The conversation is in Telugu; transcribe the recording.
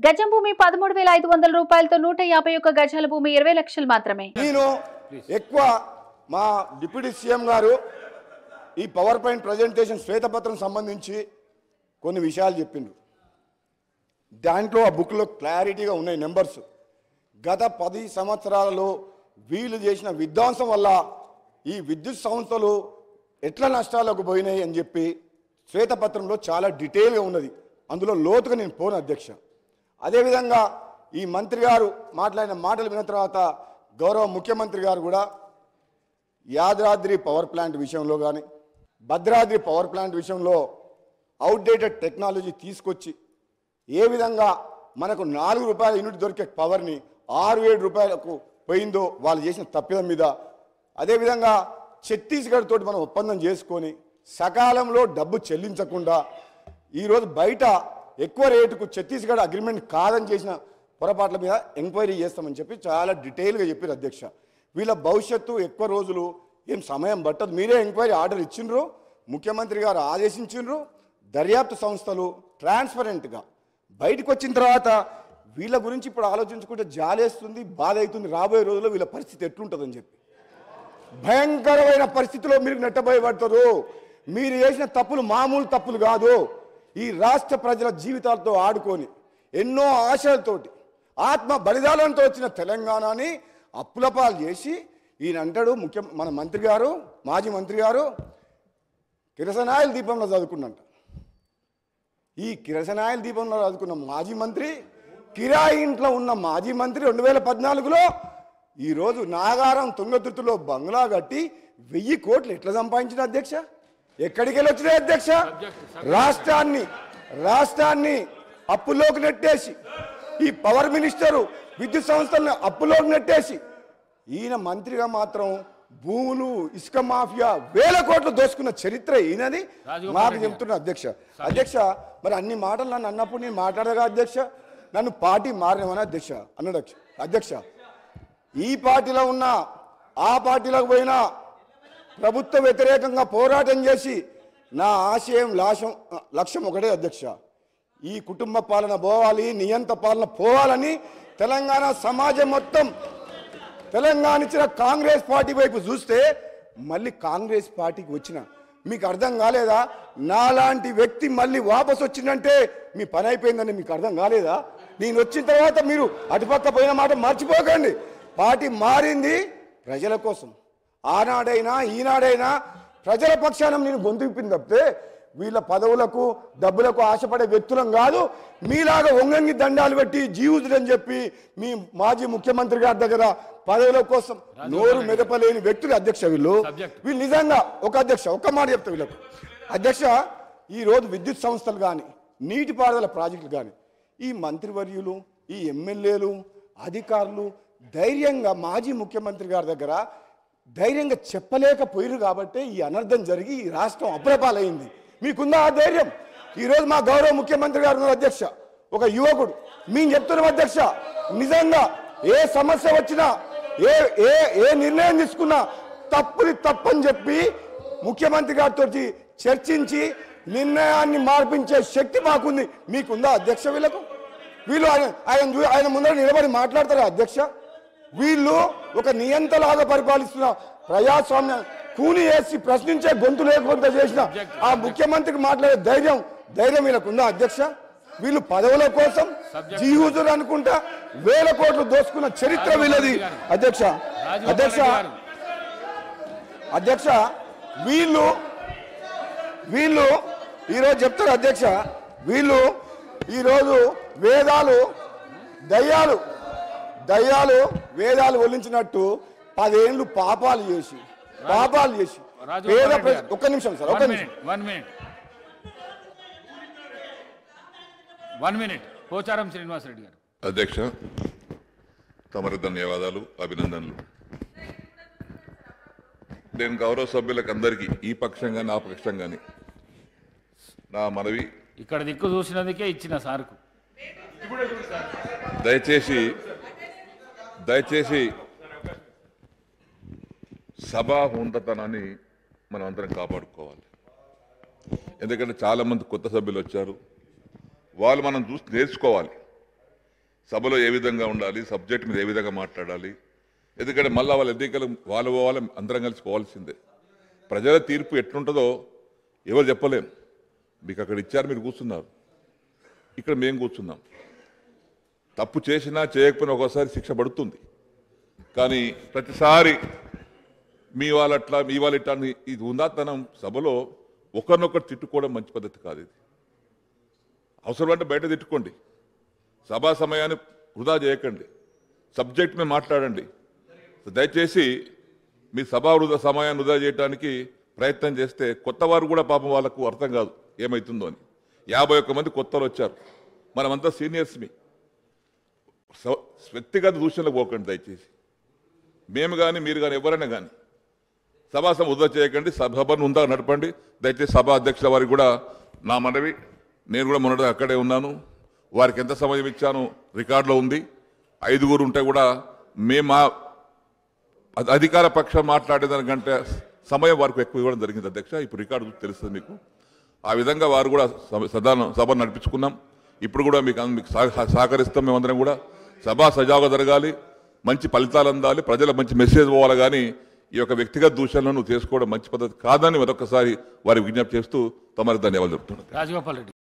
గజం భూమి 13,500 రూపాయలతో 151 గజాల భూమి 20 లక్షలు మాత్రమే. నేను ఎక్కువ మా డిప్యూటీ సీఎం గారు ఈ పవర్ పాయింట్ ప్రెజెంటేషన్ శ్వేతపత్రం సంబంధించి కొన్ని విషయాలు చెప్పిండ్రు. దాంట్లో ఆ బుక్లో క్లారిటీగా ఉన్నాయి నెంబర్స్. గత 10 సంవత్సరాలలో వీళ్ళు చేసిన విధ్వంసం వల్ల ఈ విద్యుత్ సంస్థలు ఎట్లా నష్టాలకు పోయినాయి అని చెప్పి శ్వేతపత్రంలో చాలా డీటెయిల్గా ఉన్నది. అందులో లోతుగా నేను పోను అధ్యక్ష. అదేవిధంగా ఈ మంత్రి గారు మాట్లాడిన మాటలు విన్న తర్వాత గౌరవ ముఖ్యమంత్రి గారు కూడా యాదాద్రి పవర్ ప్లాంట్ విషయంలో కానీ భద్రాద్రి పవర్ ప్లాంట్ విషయంలో అవుట్డేటెడ్ టెక్నాలజీ తీసుకొచ్చి ఏ విధంగా మనకు 4 రూపాయల యూనిట్ దొరికే పవర్ని 6-7 రూపాయలకు పోయిందో వాళ్ళు చేసిన తప్పిదం మీద, అదేవిధంగా ఛత్తీస్గఢ్ తోటి మనం ఒప్పందం చేసుకొని సకాలంలో డబ్బు చెల్లించకుండా ఈరోజు బయట ఎక్కువ రేటుకు ఛత్తీస్గఢ్ అగ్రిమెంట్ కాదని చేసిన పొరపాట్ల మీద ఎంక్వైరీ చేస్తామని చెప్పి చాలా డీటెయిల్గా చెప్పారు అధ్యక్ష. వీళ్ళ భవిష్యత్తు ఎక్కువ రోజులు ఏం సమయం పట్టదు. మీరే ఎంక్వైరీ ఆర్డర్ ఇచ్చిండ్రు, ముఖ్యమంత్రి గారు ఆదేశించిండ్రు. దర్యాప్తు సంస్థలు ట్రాన్స్పరెంట్గా బయటకు వచ్చిన తర్వాత వీళ్ళ గురించి ఇప్పుడు ఆలోచించుకుంటే జాలేస్తుంది, బాధ అవుతుంది. రాబోయే రోజుల్లో వీళ్ళ పరిస్థితి ఎట్లుంటుందని చెప్పి భయంకరమైన పరిస్థితిలో మీరు నెట్టబోయబడతారు. మీరు చేసిన తప్పులు మామూలు తప్పులు కాదు. ఈ రాష్ట్ర ప్రజల జీవితాలతో ఆడుకొని ఎన్నో ఆశలతోటి ఆత్మ బలిదానంతో వచ్చిన తెలంగాణని అప్పులపాలు చేసి ఈయన అంటాడు మన మంత్రి గారు, మాజీ మంత్రి గారు కిరసనాయిల దీపంలో చదువుకున్నంట. ఈ కిరసనాయిల దీపంలో చదువుకున్న మాజీ మంత్రి, కిరాయి ఇంట్లో ఉన్న మాజీ మంత్రి 2014లో ఈరోజు నాగారం తుంగతుర్తిలో బంగ్లా కట్టి 1000 కోట్లు ఎట్లా సంపాదించిన అధ్యక్ష? ఎక్కడికి వెళ్ళి వచ్చినాయి అధ్యక్ష? రాష్ట్రాన్ని అప్పులోకి నెట్టేసి ఈ పవర్ మినిస్టరు విద్యుత్ సంస్థలను అప్పులోకి నెట్టేసి ఈయన మంత్రిగా మాత్రం భూములు, ఇసుక మాఫియా 1000 కోట్లు దోసుకున్న చరిత్ర ఈయనది మాకు చెప్తున్నా అధ్యక్ష. మరి అన్ని మాటలు నన్ను అన్నప్పుడు నేను మాట్లాడగా అధ్యక్ష, నన్ను పార్టీ మారినమని అధ్యక్ష అన్నాడు అధ్యక్ష. ఈ పార్టీలో ఉన్న ఆ పార్టీలోకి పోయినా ప్రభుత్వ వ్యతిరేకంగా పోరాటం చేసి నా ఆశయం లక్ష్యం ఒకటే అధ్యక్ష, ఈ కుటుంబ పాలన పోవాలి, నియంత పాలన పోవాలని తెలంగాణ సమాజం మొత్తం తెలంగాణ ఇచ్చిన కాంగ్రెస్ పార్టీ వైపు చూస్తే మళ్ళీ కాంగ్రెస్ పార్టీకి వచ్చిన మీకు అర్థం కాలేదా? నాలాంటి వ్యక్తి మళ్ళీ వాపసు వచ్చిందంటే మీ పని అయిపోయిందని మీకు అర్థం కాలేదా? నేను వచ్చిన తర్వాత మీరు అటుపక్క పోయిన మాట మర్చిపోకండి. పార్టీ మారింది ప్రజల కోసం. ఆనాడైనా ఈనాడైనా ప్రజల పక్షాన నేను గొంతు విప్పింది తప్పితే వీళ్ళ పదవులకు డబ్బులకు ఆశపడే వ్యక్తులం కాదు. మీలాగా ఒంగంగి దండాలు పెట్టి జీవుతుడని చెప్పి మీ మాజీ ముఖ్యమంత్రి గారి దగ్గర పదవుల కోసం నోరు మెదపలేని వ్యక్తులు అధ్యక్ష. వీళ్ళు నిజంగా ఒక్క మాట చెప్తా వీళ్ళకు అధ్యక్ష. ఈరోజు విద్యుత్ సంస్థలు కానీ నీటిపారుదల ప్రాజెక్టులు కానీ ఈ మంత్రివర్యులు, ఈ ఎమ్మెల్యేలు, అధికారులు ధైర్యంగా మాజీ ముఖ్యమంత్రి గారి దగ్గర ధైర్యంగా చెప్పలేకపోయారు కాబట్టి ఈ అనర్థం జరిగి ఈ రాష్ట్రం అప్రపాలైంది. మీకుందా ఆ ధైర్యం? ఈరోజు మా గౌరవ ముఖ్యమంత్రి గారు ఉన్నారు అధ్యక్ష, ఒక యువకుడు. మేము చెప్తున్నాం అధ్యక్ష, నిజంగా ఏ సమస్య వచ్చినా ఏ నిర్ణయం తీసుకున్నా తప్పని చెప్పి ముఖ్యమంత్రి గారితో చర్చించి నిర్ణయాన్ని మార్పించే శక్తి మాకుంది. మీకుందా అధ్యక్ష? వీళ్ళు ఆయన ముందర నిలబడి మాట్లాడతారా అధ్యక్ష? వీళ్ళు ఒక నియంతలాగా పరిపాలిస్తున్న ప్రజాస్వామ్యం కూని వేసి ప్రశ్నించే గొంతు లేకుండా చేసిన ఆ ముఖ్యమంత్రికి మాట్లాడే ధైర్యం వీళ్ళకు ఉందా అధ్యక్ష? వీళ్ళు పదవుల కోసం జీహుజులు అనుకుంటా 1000 కోట్లు దోసుకున్న చరిత్ర వీళ్ళది అధ్యక్ష. వీళ్ళు ఈరోజు చెప్తారు అధ్యక్ష, వీళ్ళు ఈరోజు దయ్యాలు వేదాలు ఒలించినట్టు 10 ఏళ్ళు పాపాలు చేసి పేద ప్రజలు. ఒక్క నిమిషం సార్, ఒక్క నిమిషం. 1 మినిట్. పోచారం శ్రీనివాసరెడ్డి గారు. అధ్యక్ష, తమరి ధన్యవాదాలు, అభినందనలు. నేను గౌరవ సభ్యులకు అందరికీ ఈ పక్షం కానీ ఆ పక్షం కానీ నా మనవి, ఇక్కడ దిక్కు చూసినందుకే ఇచ్చిన సార్కు దయచేసి సభా ఉండతనాన్ని మనం అందరం కాపాడుకోవాలి. ఎందుకంటే చాలామంది కొత్త సభ్యులు వచ్చారు, వాళ్ళు మనం చూసి నేర్చుకోవాలి. సభలో ఏ విధంగా ఉండాలి, సబ్జెక్ట్ మీద ఏ విధంగా మాట్లాడాలి. ఎందుకంటే మళ్ళీ వాళ్ళ ఎన్నికలు వాళ్ళ అందరం కలిసి పోవాల్సిందే. ప్రజల తీర్పు ఎట్లుంటుందో ఎవరు చెప్పలేం. మీకు అక్కడ ఇచ్చారు, మీరు కూర్చున్నారు, ఇక్కడ మేము కూర్చున్నాం. తప్పు చేసినా చేయకపోయినా ఒకసారి శిక్ష పడుతుంది. కానీ ప్రతిసారి మీ వాళ్ళట్లా మీ వాళ్ళ ఇట్లా ఇది ఉందాతనం సభలో ఒకరినొకరు తిట్టుకోవడం మంచి పద్ధతి కాదు. ఇది అవసరమంటే బయట తిట్టుకోండి, సభా సమయాన్ని వృధా చేయకండి, సబ్జెక్ట్ మీద మాట్లాడండి. దయచేసి మీ సభా సమయాన్ని వృధా చేయడానికి ప్రయత్నం చేస్తే కొత్త వారు కూడా పాపం వాళ్ళకు అర్థం కాదు ఏమవుతుందో అని. 51 మంది కొత్తలు వచ్చారు, మనమంతా సీనియర్స్. మీ వ్యక్తిగత దూషణలకు పోకండి దయచేసి. మేము కానీ మీరు కానీ ఎవరైనా కానీ సభాసం వృధా చేయకండి, సభను ఉందా నడపండి. దయచేసి సభా అధ్యక్షుల వారికి కూడా నా మనవి. నేను కూడా మొన్నటి అక్కడే ఉన్నాను, వారికి ఎంత సమయం ఇచ్చాను రికార్డులో ఉంది. 5 ఉంటే కూడా మేము అధికార పక్షం మాట్లాడేదానికంటే సమయం వారికి ఎక్కువ ఇవ్వడం జరిగింది అధ్యక్ష. ఇప్పుడు రికార్డు తెలుస్తుంది మీకు. ఆ విధంగా వారు కూడా సభను నడిపించుకున్నాం. ఇప్పుడు కూడా మీకు సహకరిస్తాం. మేమందరం కూడా సభ సజావుగా జరగాలి, మంచి ఫలితాలు అందాలి, ప్రజలకు మంచి మెసేజ్ పోవాలి. కానీ ఈ యొక్క వ్యక్తిగత దూషణలను చేసుకోవడం మంచి పద్ధతి కాదని మరొకసారి వారికి విజ్ఞప్తి చేస్తూ తమరి ధన్యవాదాలు చెప్తున్నాను. రాజగోపాల్ రెడ్డి.